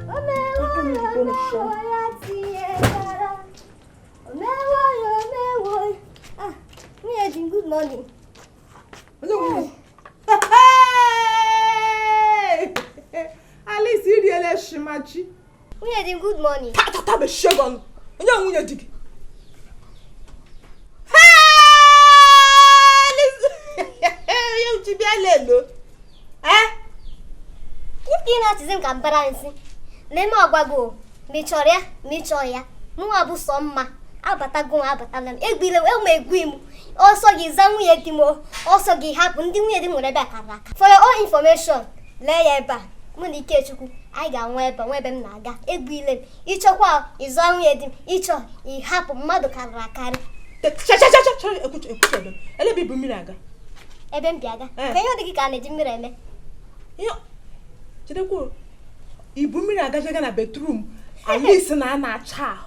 Good morning. Alice, you really shimachi. Good morning. Tata be shagon. Onye dig. You ti bi alelo. If you not is embarrassing. Name ogbago. Mi choria. Mu abu somma. Abatagun abatalam. Egbile we megwim. Also gi zanwu yedimo. Also gi happen ndi mu yedimo rebe karaka. For your own information, lay eba. Muni Kechukwu, I ga nwebe m na-aga. Egbile. Ichokwa izanwu yedim. Icho I happen mmadu karakari. Ekuche. Ele bi bu mmiri aga. Ebe m biaga. Ka ihe odigi ka na-eji mmiri eme. Yo. Chidekwu. Ibu mmiri aga jaga na bedroom. Alice na acha.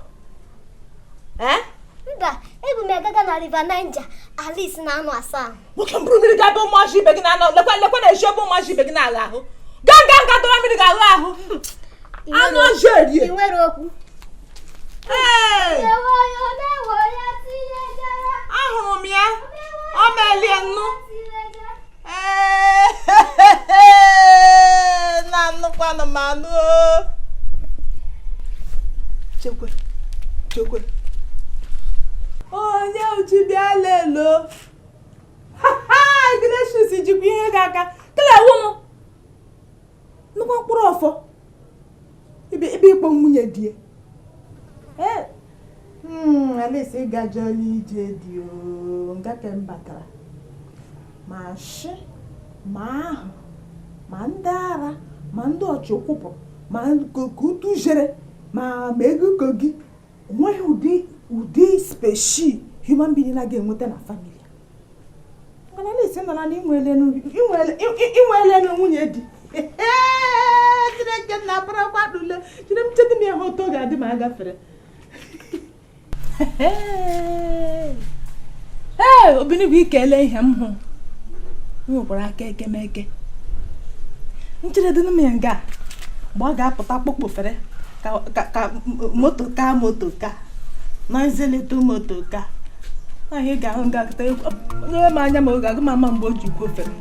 Mba, ebu m agaga na River Niger. Alice na anụ asa. Nwoke mburu mmiri ga be ụmụaji ibe gị na anọ. Lekwa na eji ebe ụmụaji ibe gị na ala ahụ. Ganga dọrọ mmiri ga ala ahụ. Anụ jerie. I nwere okwu. Ahụrụ m ya. Ọ melie nnu. Na nnukwanụ m anụ. Chekwe. Onye uchi bịa lelo. Ignatius jikwa ihe ga-aka. Kele wụnụ. Nnukwu mkpụrụ ọfọ. Ebe ịkpọ nwunye die. Alice gajọla ije dị o. Nga ke m batara. Ma shi, ma ahụ, ma ndị ara, ma ndị ọchịkwụpụ, ma kutu jere, ma ego kogi. Onweghị ụdị speshi human being na ga-enweta na family. Ngana Alice nọ na inwele nwunye di. Chineke na para kwadule. Chineke m chedi m ihe oto ga-adị ma agafere. Obini bụ ikele ihe m hụ. M nwekwara aka ekemeke. Nchere dị n'ime nga. Mgbe ọ ga-apụta kpokpofere ka moto ka. Noizeleto moto ka. Anyị ga-ahụ nga kata onye m anya ma ọ ga-agụ mama mgbe o ji kwofere.